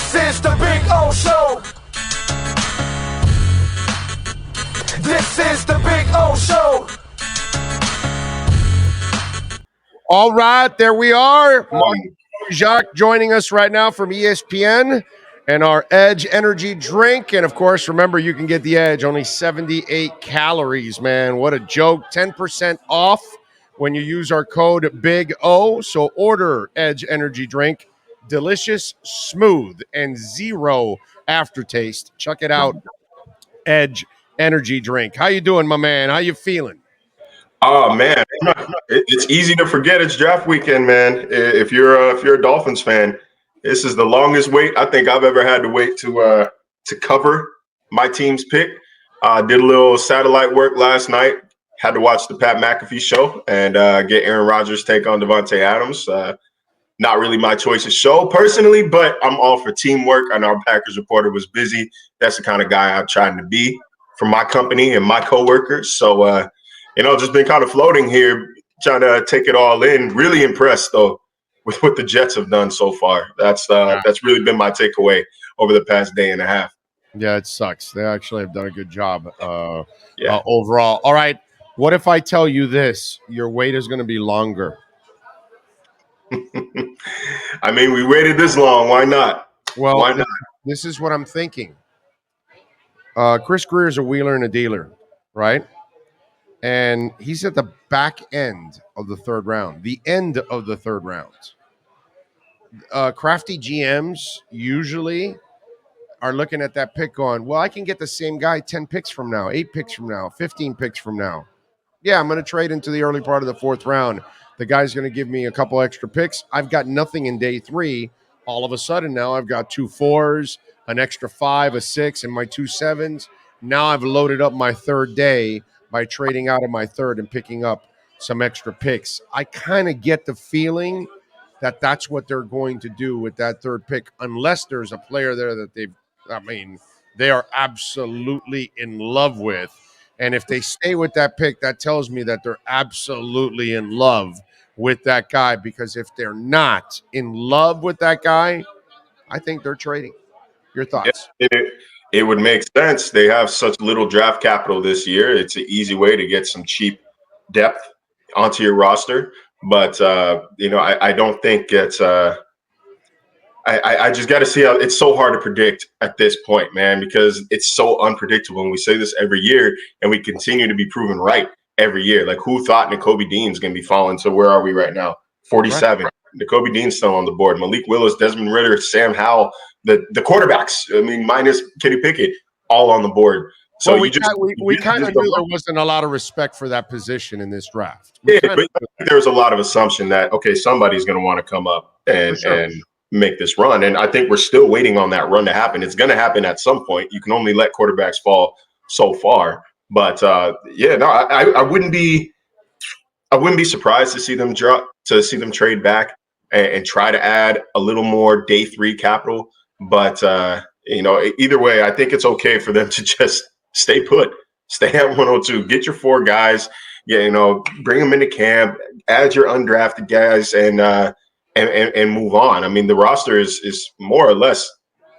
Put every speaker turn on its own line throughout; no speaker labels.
This is the Big O Show. This is the Big O Show.
All right, there we are. Jacques joining us right now from ESPN and our Edge energy drink. And of course, remember, you can get the Edge, only 78 calories, man. What a joke. 10% off when you use our code Big O. So order Edge energy drink. Delicious, smooth, and zero aftertaste. Check it out. Edge energy drink. How you doing, my man? How you feeling?
Oh man, it's easy to forget it's draft weekend, man. If you're a Dolphins fan, this is the longest wait I think I've ever had to wait to cover my team's pick. Did a little satellite work last night. Had to watch the Pat McAfee show and get Aaron Rodgers' take on Devontae Adams. Not really my choice of show personally, but I'm all for teamwork. I know our Packers reporter was busy. That's the kind of guy I'm trying to be for my company and my coworkers. So, just been kind of floating here, trying to take it all in. Really impressed, though, with what the Jets have done so far. That's really been my takeaway over the past day and a half.
Yeah, it sucks. They actually have done a good job overall. All right, what if I tell you this? Your wait is going to be longer.
I mean, we waited this long. Why not?
Well,
why not?
This is what I'm thinking. Chris Greer is a wheeler and a dealer, right? And he's at the back end of the third round, the end of the third round. Crafty GMs usually are looking at that pick going, well, I can get the same guy 10 picks from now, 8 picks from now, 15 picks from now. Yeah, I'm going to trade into the early part of the fourth round. The guy's going to give me a couple extra picks. I've got nothing in day 3. All of a sudden now I've got 2 4s, an extra 5, a 6, and my 2 7s. Now I've loaded up my third day by trading out of my third and picking up some extra picks. I kind of get the feeling that that's what they're going to do with that third pick, unless there's a player there that they are absolutely in love with. And if they stay with that pick, that tells me that they're absolutely in love with that guy, because if they're not in love with that guy, I think they're trading. Your thoughts?
It would make sense. They have such little draft capital this year. It's an easy way to get some cheap depth onto your roster. But, I don't think it's I just got to see how it's so hard to predict at this point, man, because it's so unpredictable. And we say this every year, and we continue to be proven right every year. Like, who thought Nakobe Dean's going to be falling? So where are we right now? 47. Right. Nakobe Dean's still on the board. Malik Willis, Desmond Ridder, Sam Howell, the quarterbacks, minus Kenny Pickett, all on the board. So
well, we kind of knew there wasn't a lot of respect for that position in this draft.
But there was a lot of assumption that, okay, somebody's going to want to come up and make this run. And I think we're still waiting on that run to happen. It's going to happen at some point. You can only let quarterbacks fall so far. But I wouldn't be surprised to see them trade back and try to add a little more day 3 capital. But either way, I think it's okay for them to just stay put, stay at 102, get your 4 guys, bring them into camp, add your undrafted guys, and move on. I mean, the roster is more or less,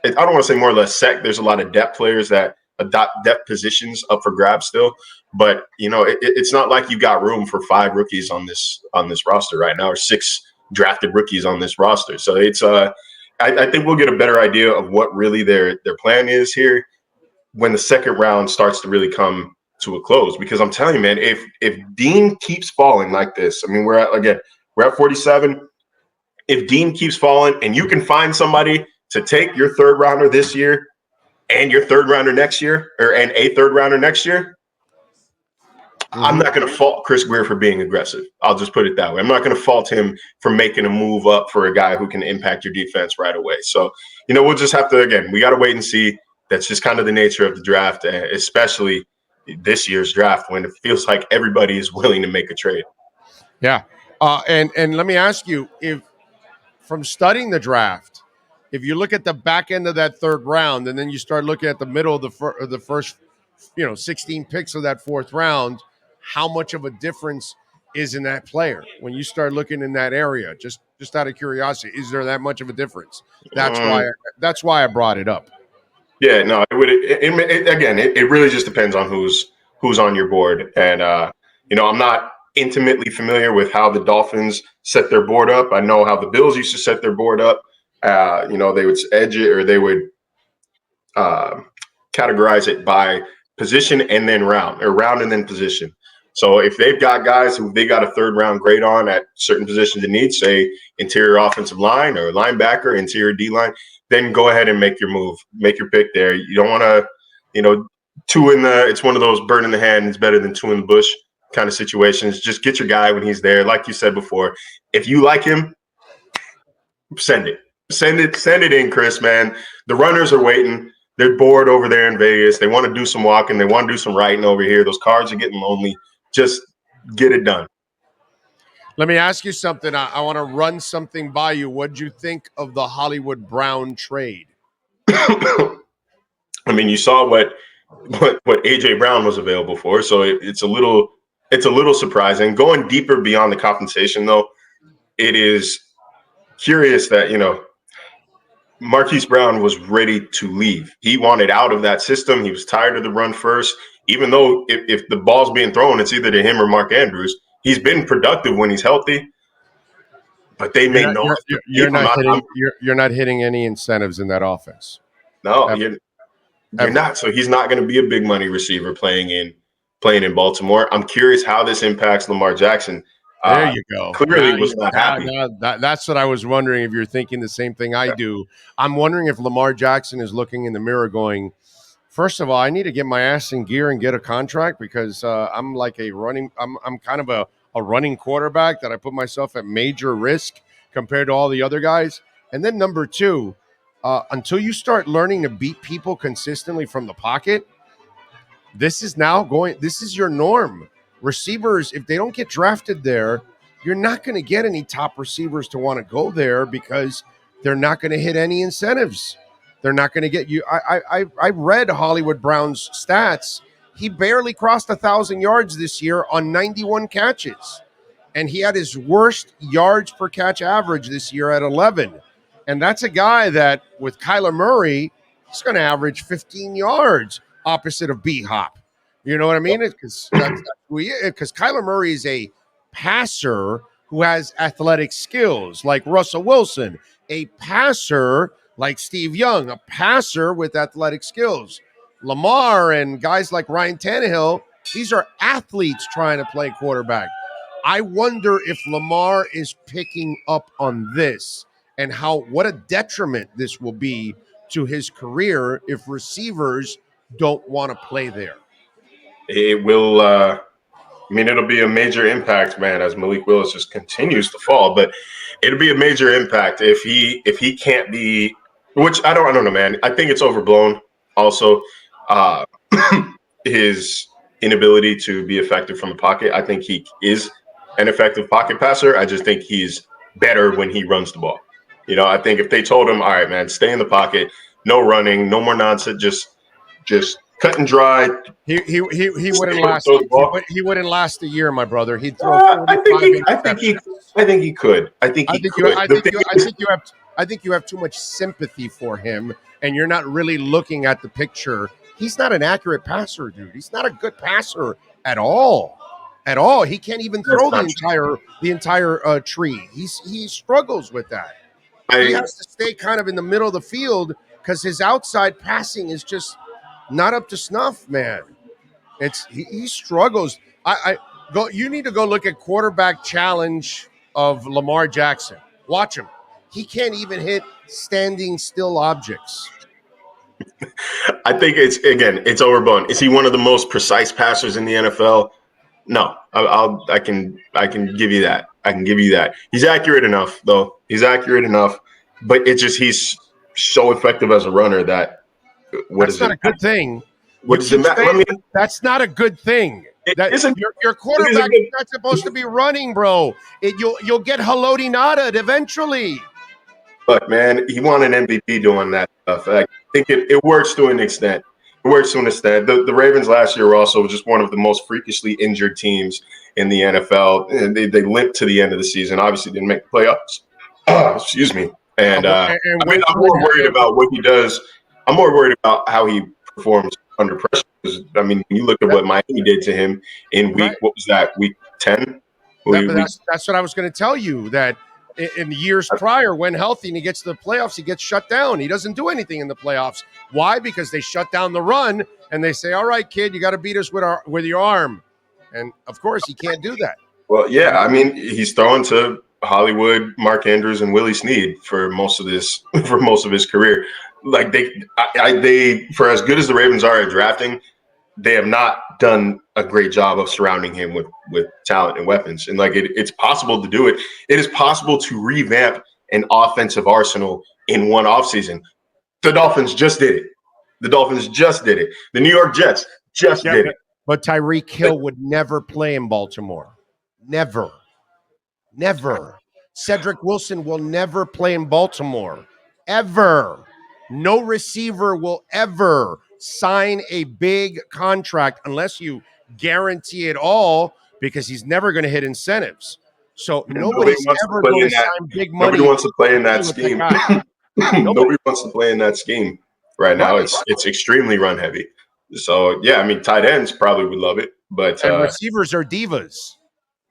I don't want to say more or less set. There's a lot of depth players that depth positions up for grabs still, but it's not like you got room for 5 rookies on this roster right now, or 6 drafted rookies on this roster. So it's I think we'll get a better idea of what really their plan is here when the second round starts to really come to a close. Because I'm telling you, man, if Dean keeps falling like this, I mean, we're at 47. If Dean keeps falling and you can find somebody to take your third rounder this year and your third rounder next year, and a third rounder next year, I'm not going to fault Chris Greer for being aggressive. I'll just put it that way. I'm not going to fault him for making a move up for a guy who can impact your defense right away. So, we'll just have to, again, we got to wait and see. That's just kind of the nature of the draft, especially this year's draft, when it feels like everybody is willing to make a trade.
Yeah. And let me ask you, if from studying the draft, if you look at the back end of that third round and then you start looking at the middle of the first 16 picks of that fourth round, how much of a difference is in that player. When you start looking in that area, just out of curiosity, is there that much of a difference? That's why I brought it up.
Yeah, no, it would. Again, it really just depends on who's on your board, and I'm not intimately familiar with how the Dolphins set their board up. I know how the Bills used to set their board up. They would edge it, or they would categorize it by position and then round, or round and then position. So if they've got guys who they got a third round grade on at certain positions in need, say interior offensive line or linebacker, interior D line, then go ahead and make your move, make your pick there. You don't want to, it's one of those bird in the hand is better than two in the bush kind of situations. Just get your guy when he's there. Like you said before, if you like him, send it in, Chris, man. The runners are waiting. They're bored over there in Vegas. They want to do some walking. They want to do some writing over here. Those cards are getting lonely. Just get it done.
Let me ask you something. I want to run something by you. What'd you think of the Hollywood Brown trade?
I mean, you saw what AJ Brown was available for, so it's a little surprising. Going deeper beyond the compensation, though, it is curious that Marquise Brown was ready to leave. He wanted out of that system. He was tired of the run first. Even though if the ball's being thrown, it's either to him or Mark Andrews. He's been productive when he's healthy, but they made no.
You're not hitting any incentives in that offense.
No, you're not. So he's not going to be a big money receiver playing in Baltimore. I'm curious how this impacts Lamar Jackson.
There you go.
Clearly was not happy.
That's what I was wondering, if you're thinking the same thing I do. I'm wondering if Lamar Jackson is looking in the mirror going, first of all, I need to get my ass in gear and get a contract, because I'm like I'm kind of a running quarterback that I put myself at major risk compared to all the other guys. And then number two, until you start learning to beat people consistently from the pocket, this is your norm. Receivers, if they don't get drafted there, you're not going to get any top receivers to want to go there, because they're not going to hit any incentives. They're not going to get you. I read Hollywood Brown's stats. He barely crossed 1,000 yards this year on 91 catches. And he had his worst yards per catch average this year at 11. And that's a guy that, with Kyler Murray, he's going to average 15 yards opposite of B-Hop. You know what I mean? Because Kyler Murray is a passer who has athletic skills, like Russell Wilson, a passer like Steve Young, a passer with athletic skills. Lamar and guys like Ryan Tannehill, these are athletes trying to play quarterback. I wonder if Lamar is picking up on this, and what a detriment this will be to his career if receivers don't want to play there.
It will. It'll be a major impact, man, as Malik Willis just continues to fall. But it'll be a major impact if he can't be. Which I don't know, man. I think it's overblown. Also, his inability to be effective from the pocket. I think he is an effective pocket passer. I just think he's better when he runs the ball. I think if they told him, all right, man, stay in the pocket, no running, no more nonsense, just cut and dry.
He wouldn't last. He wouldn't last a year, my brother. He'd throw.
I think he could. I
think you have too much sympathy for him, and you're not really looking at the picture. He's not an accurate passer, dude. He's not a good passer at all. At all. He can't even throw the entire tree. He struggles with that. He has to stay kind of in the middle of the field, because his outside passing is just not up to snuff, man. He struggles. You need to go look at quarterback challenge of Lamar Jackson. Watch him. He can't even hit standing still objects.
I think it's overblown. Is he one of the most precise passers in the NFL? No, I can give you that. I can give you that. He's accurate enough, though. He's accurate enough, but it's so effective as a runner that.
That's not a good thing.
What does it matter?
That's not a good thing. Your quarterback is not supposed to be running, bro. You'll get haloti nada eventually.
Look, man, he won an MVP doing that stuff. I think it works to an extent. works to an extent. The Ravens last year were also just one of the most freakishly injured teams in the NFL. And they limped to the end of the season. Obviously, didn't make the playoffs. Excuse me. And I'm more worried about what he does. I'm more worried about how he performs under pressure. I mean, when you look at what Miami did to him in what was that, week 10?
That's what I was going to tell you, that in the years prior, when healthy and he gets to the playoffs, he gets shut down. He doesn't do anything in the playoffs. Why? Because they shut down the run and they say, all right, kid, you got to beat us with your arm. And, of course, he can't do that.
Well, yeah, I mean, he's throwing to Hollywood, Mark Andrews, and Willie Snead for most of his career. Like they for as good as the Ravens are at drafting, they have not done a great job of surrounding him with talent and weapons. And like it's possible to do it. It is possible to revamp an offensive arsenal in one offseason. The Dolphins just did it. The New York Jets just did it.
But Tyreek Hill would never play in Baltimore. Never. Cedric Wilson will never play in Baltimore. Ever. No receiver will ever sign a big contract unless you guarantee it all, because he's never going to hit incentives. So nobody's ever going to sign big money.
Nobody wants to play in that scheme. Nobody wants to play in that scheme right now. It's extremely run heavy. So, yeah, I mean, tight ends probably would love it. But
receivers are divas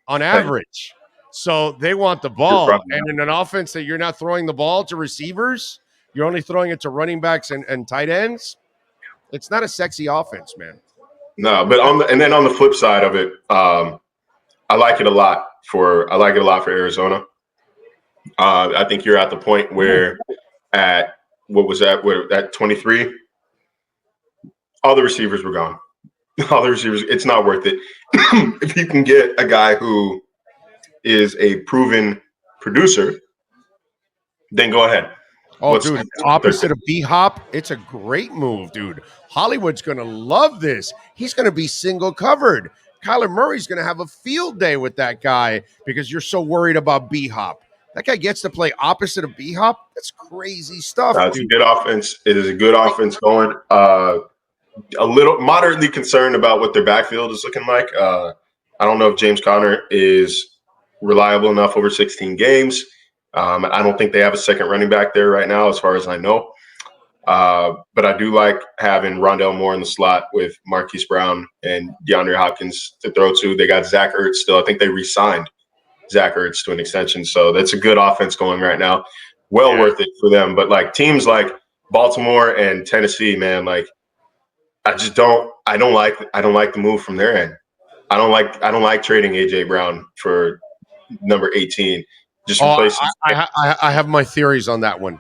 on average. So they want the ball. And in an offense that you're not throwing the ball to receivers, you're only throwing it to running backs and tight ends. It's not a sexy offense, man.
No, but on the flip side of it, I like it a lot for Arizona. I think you're at the point where at 23, all the receivers were gone. All the receivers, it's not worth it. If you can get a guy who is a proven producer, then go ahead.
Oh, dude, opposite of B-Hop, it's a great move, dude. Hollywood's going to love this. He's going to be single covered. Kyler Murray's going to have a field day with that guy because you're so worried about B-Hop. That guy gets to play opposite of B-Hop. That's crazy stuff.
It's a good offense. It is a good offense going. A little moderately concerned about what their backfield is looking like. I don't know if James Conner is reliable enough over 16 games. I don't think they have a second running back there right now, as far as I know. But I do like having Rondell Moore in the slot with Marquise Brown and DeAndre Hopkins to throw to. They got Zach Ertz still. I think they re-signed Zach Ertz to an extension. So that's a good offense going right now. Worth it for them. But like teams like Baltimore and Tennessee, man, like I don't like the move from their end. I don't like trading AJ Brown for number 18. Just replace.
I have my theories on that one.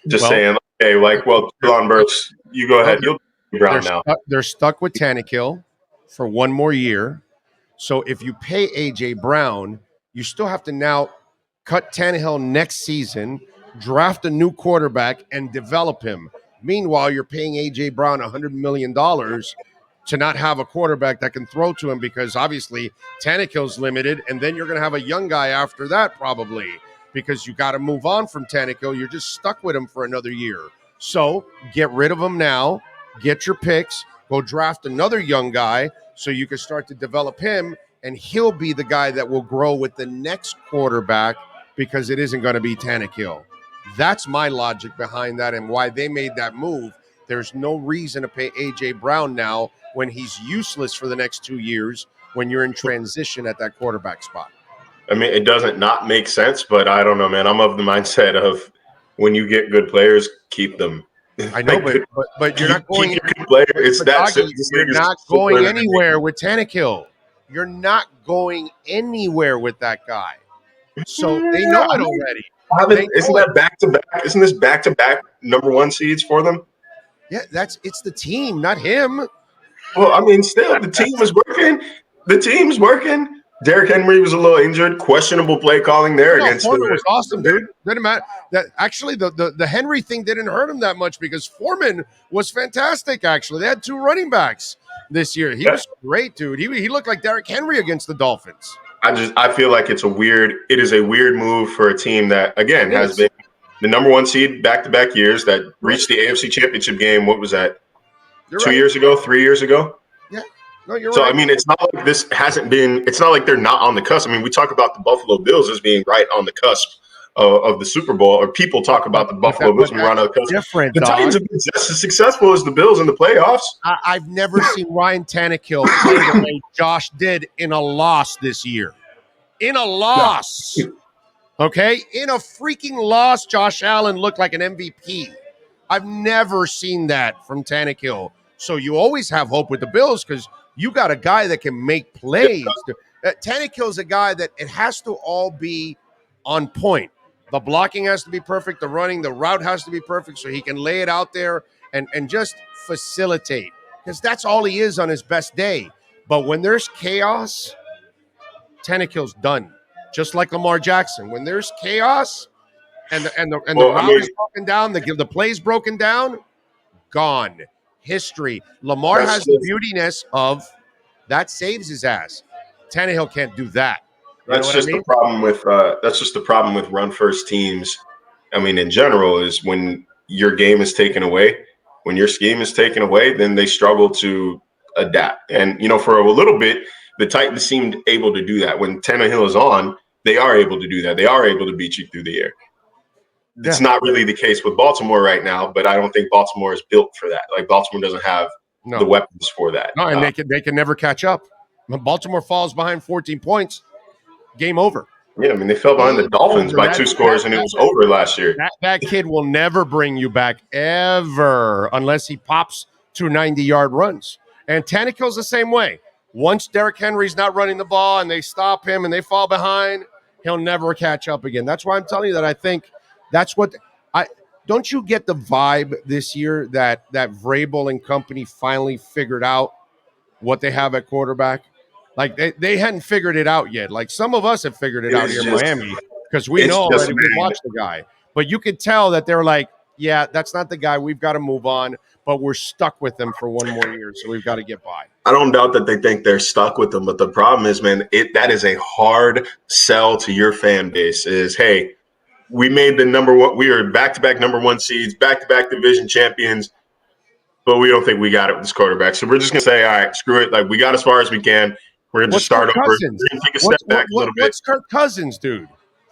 Saying, okay, like, well, Elon Burks, you go ahead. You'll be Brown now.
They're stuck with Tannehill for one more year. So if you pay AJ Brown, you still have to now cut Tannehill next season, draft a new quarterback, and develop him. Meanwhile, you're paying AJ Brown $100 million to not have a quarterback that can throw to him, because obviously Tannehill's limited, and then you're going to have a young guy after that probably, because you got to move on from Tannehill. You're just stuck with him for another year. So get rid of him now, get your picks, go draft another young guy so you can start to develop him, and he'll be the guy that will grow with the next quarterback, because it isn't going to be Tannehill. That's my logic behind that and why they made that move. There's no reason to pay A.J. Brown now when he's useless for the next 2 years when you're in transition at that quarterback spot.
I mean, it doesn't not make sense, but I don't know, man. I'm of the mindset of when you get good players, keep them.
I know, but you're not going.
Keep your good player. It's that simple.
You're not going anywhere with Tannehill. You're not going anywhere with that guy. So they know it already.
Isn't this back-to-back number one seeds for them?
Yeah, it's the team, not him.
Well, I mean, still, the team is working. The team's working. Derrick Henry was a little injured. Questionable play calling there against
Foreman was awesome, dude. Didn't matter. That actually the Henry thing didn't hurt him that much because Foreman was fantastic. Actually, they had two running backs this year. He was great, dude. He looked like Derrick Henry against the Dolphins.
I feel like it is a weird move for a team that again has been The number one seed back-to-back years that reached the AFC Championship game. What was that?
You're
2
right.
years ago, 3 years ago?
Yeah. No, you're
So,
right.
I mean, it's not like this hasn't been – it's not like they're not on the cusp. I mean, we talk about the Buffalo Bills as being right on the cusp of the Super Bowl, or people talk about the Buffalo Bills being right on the cusp.
Different,
the Titans have been just as successful as the Bills in the playoffs.
I've never seen Ryan Tannehill play the way Josh did in a loss this year. In a loss. Okay? In a freaking loss, Josh Allen looked like an MVP. I've never seen that from Tannehill. So you always have hope with the Bills because you got a guy that can make plays. Tannehill's a guy that it has to all be on point. The blocking has to be perfect. The running, the route has to be perfect so he can lay it out there and just facilitate because that's all he is on his best day. But when there's chaos, Tannehill's done. Just like Lamar Jackson. When there's chaos and the route is broken down, the play's broken down, gone. History. Lamar has the beautiness of that saves his ass. Tannehill can't do that.
That's just the problem with run first teams. I mean, in general, is when your game is taken away, when your scheme is taken away, then they struggle to adapt. And for a little bit, the Titans seemed able to do that. When Tannehill is on, they are able to do that. They are able to beat you through the air. Yeah. It's not really the case with Baltimore right now, but I don't think Baltimore is built for that. Like Baltimore doesn't have the weapons for that.
No, and they can never catch up. When Baltimore falls behind 14 points, game over.
Yeah, I mean, they fell behind the Dolphins by 2 scores, and it was over last year.
That kid will never bring you back, ever, unless he pops 2 90-yard runs. And Tannehill's the same way. Once Derrick Henry's not running the ball and they stop him and they fall behind, he'll never catch up again. That's why I'm telling you that I think that's what don't you get the vibe this year that Vrabel and company finally figured out what they have at quarterback? Like they hadn't figured it out yet. Like some of us have figured it out here in Miami because we know already we watched the guy. But you could tell that they're like, yeah, that's not the guy. We've got to move on. But we're stuck with him for one more year, so we've got to get by.
I don't doubt that they think they're stuck with him, but the problem is, man, that is a hard sell to your fan base. Is hey, we made the number one. We are back-to-back number one seeds, back-to-back division champions, but we don't think we got it with this quarterback. So we're just gonna say, all right, screw it. Like we got as far as we can. We're gonna just start over. We're gonna take a step back a little bit.
What's Kirk Cousins, dude?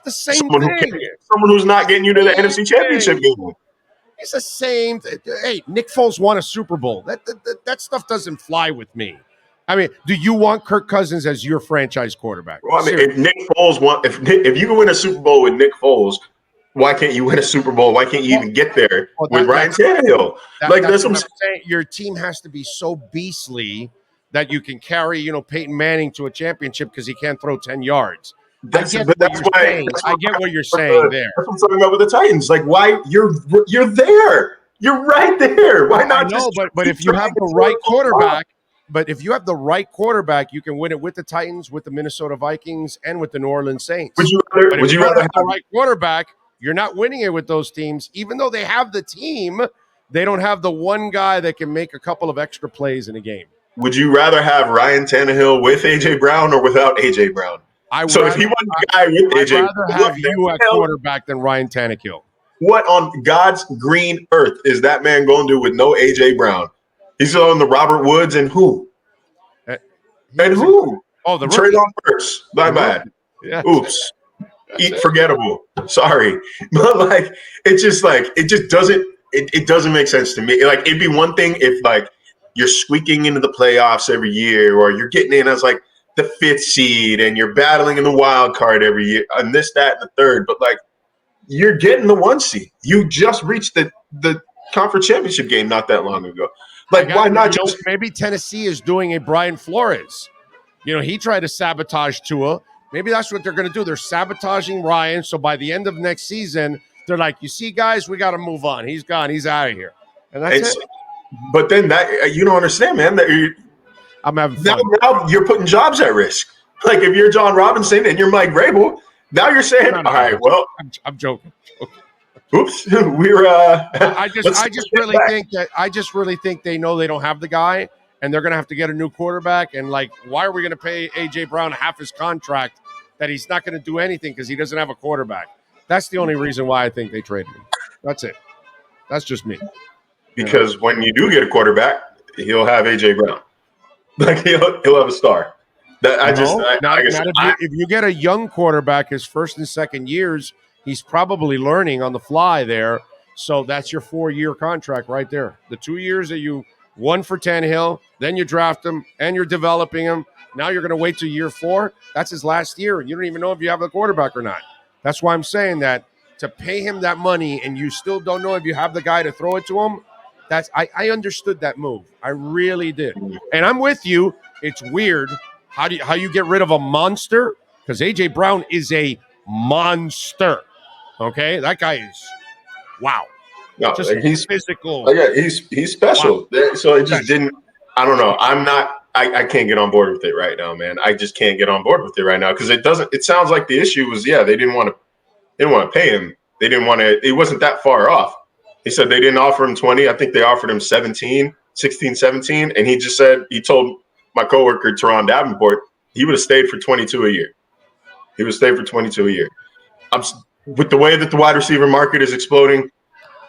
The same thing.
Someone who's not getting you to the NFC Championship game.
It's the same. Hey, Nick Foles won a Super Bowl. That stuff doesn't fly with me. I mean, do you want Kirk Cousins as your franchise quarterback?
Well, I mean, if Nick Foles if you can win a Super Bowl with Nick Foles, why can't you win a Super Bowl? Why can't you even get there with Ryan Tannehill?
That's what I'm saying. Your team has to be so beastly that you can carry, Peyton Manning to a championship because he can't throw 10 yards. I get what you're saying there.
That's what I'm talking about with the Titans. Like, why you're there? You're right there. Why not?
But if you have the right quarterback, you can win it with the Titans, with the Minnesota Vikings, and with the New Orleans Saints.
Would you rather have
the right quarterback? You're not winning it with those teams, even though they have the team. They don't have the one guy that can make a couple of extra plays in a game.
Would you rather have Ryan Tannehill with A.J. Brown or without A.J. Brown? If he won the guy with A.J.
I'd rather have you at quarterback than Ryan Tannehill.
What on God's green earth is that man going to do with no A.J. Brown? He's on the Robert Woods and who?
The
Treylon Burks. My bad.
Yeah.
Oops. Forgettable. Sorry. But it doesn't make sense to me. Like it'd be one thing if like you're squeaking into the playoffs every year or you're getting in as like the 5th seed and you're battling in the wild card every year and this, that, and the third. But like you're getting the 1 seed. You just reached the conference championship game not that long ago. Like why not just
maybe Tennessee is doing a Brian Flores. He tried to sabotage Tua. Maybe that's what they're going to do. They're sabotaging Ryan. So by the end of next season, they're like, you see, guys, we got to move on. He's gone. He's out of here. And that's it.
But then that you don't understand, man.
I'm having fun.
Now you're putting jobs at risk. Like if you're John Robinson and you're Mike Vrabel, now you're saying, all right, well,
I'm joking.
Oops, we're.
I just really think they know they don't have the guy, and they're going to have to get a new quarterback. And like, why are we going to pay A.J. Brown half his contract that he's not going to do anything because he doesn't have a quarterback? That's the only reason why I think they traded him. That's it. That's just me.
Because when you do get a quarterback, he'll have A.J. Brown. Like he'll have a star.
If you get a young quarterback his first and second years, he's probably learning on the fly there. So that's your 4-year contract right there. The 2 years that you won for Tannehill, then you draft him and you're developing him. Now you're going to wait till year 4. That's his last year, and you don't even know if you have a quarterback or not. That's why I'm saying that to pay him that money and you still don't know if you have the guy to throw it to him. I understood that move. I really did. And I'm with you. It's weird how you get rid of a monster, because A.J. Brown is a monster. Okay? That guy is wow.
No,
just
he's
physical.
Yeah, he's special. Wow. So it just didn't. I don't know. I can't get on board with it right now, man. I just can't get on board with it right now because it doesn't. It sounds like the issue was they didn't want to pay him. They didn't want to. It wasn't that far off. He said they didn't offer him 20. I think they offered him 16, 17, and he just said he told my coworker Teron Davenport he would have stayed for 22 a year. He would stay for 22 a year. With the way that the wide receiver market is exploding,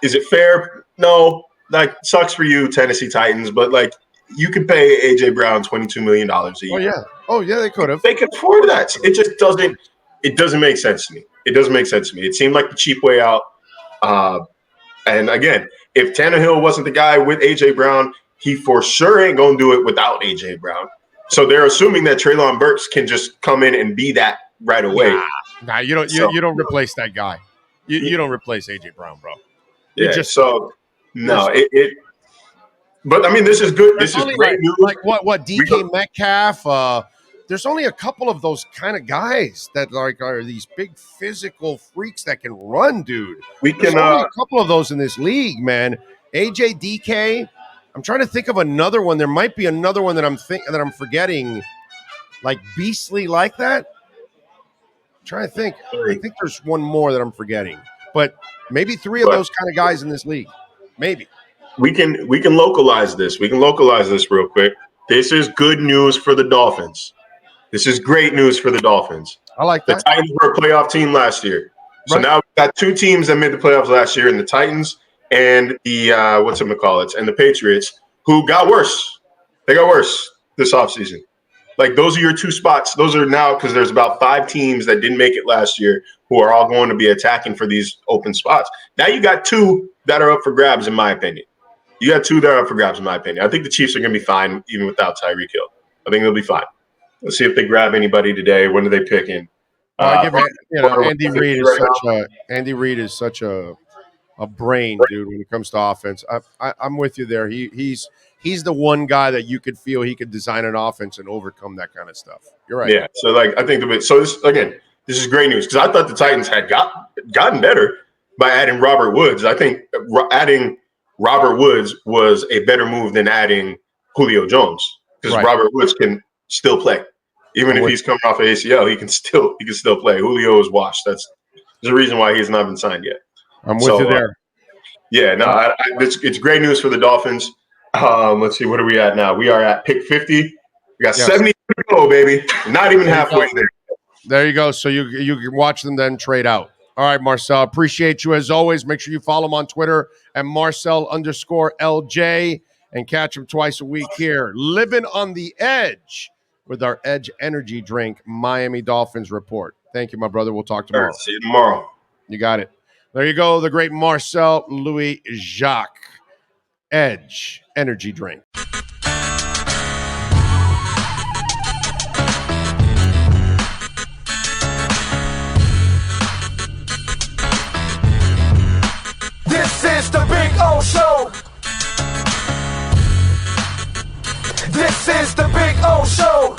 is it fair? No. Like, sucks for you, Tennessee Titans, but like you could pay A.J. Brown $22 million a year.
Oh yeah, they could have.
They could afford that. It just doesn't. It doesn't make sense to me. It doesn't make sense to me. It seemed like the cheap way out. And again, if Tannehill wasn't the guy with A.J. Brown, he for sure ain't gonna do it without A.J. Brown. So they're assuming that Treylon Burks can just come in and be that right away.
Nah, you don't replace that guy. You don't replace A.J. Brown, bro. But I mean, this is good. This is great news. Like what DK Metcalf. There's only a couple of those kind of guys that are these big physical freaks that can run, dude. There's only a couple of those in this league, man. AJ DK. I'm trying to think of another one. There might be another one that I'm forgetting, like beastly like that. I'm trying to think. I think there's one more that I'm forgetting, but maybe 3 of those kind of guys in this league. Maybe.
We can localize this. We can localize this real quick. This is good news for the Dolphins. This is great news for the Dolphins.
I like that.
The Titans were a playoff team last year. So now we've got 2 teams that made the playoffs last year, and the Titans and the and the Patriots, who got worse. They got worse this offseason. Like, those are your 2 spots. Those are now, because there's about 5 teams that didn't make it last year who are all going to be attacking for these open spots. Now you got 2 that are up for grabs, in my opinion. You got 2 that are up for grabs, in my opinion. I think the Chiefs are going to be fine even without Tyreek Hill. I think they'll be fine. Let's see if they grab anybody today. When are they picking?
Andy Reid is such a brain, dude, when it comes to offense. I'm with you there. He's the one guy that you could feel he could design an offense and overcome that kind of stuff. You're right.
Yeah. So I think this is great news, because I thought the Titans had gotten better by adding Robert Woods. I think adding Robert Woods was a better move than adding Julio Jones, because Robert Woods can still play. Even if he's coming off of ACL, he can still play. Julio is washed. There's a reason why he's not been signed yet.
I'm with you there.
It's great news for the Dolphins. Let's see, what are we at now? We are at pick 50. We got 70 to go, baby. Not even halfway there.
There you go. So you can watch them then trade out. All right, Marcel, appreciate you as always. Make sure you follow him on Twitter at Marcel_LJ and catch him twice a week here. Living on the Edge with our Edge Energy Drink Miami Dolphins report. Thank you, my brother. We'll talk tomorrow.
See you tomorrow.
You got it. There you go, the great Marcel Louis Jacques. Edge Energy Drink.
This is the Big O Show. This is the Big O Show.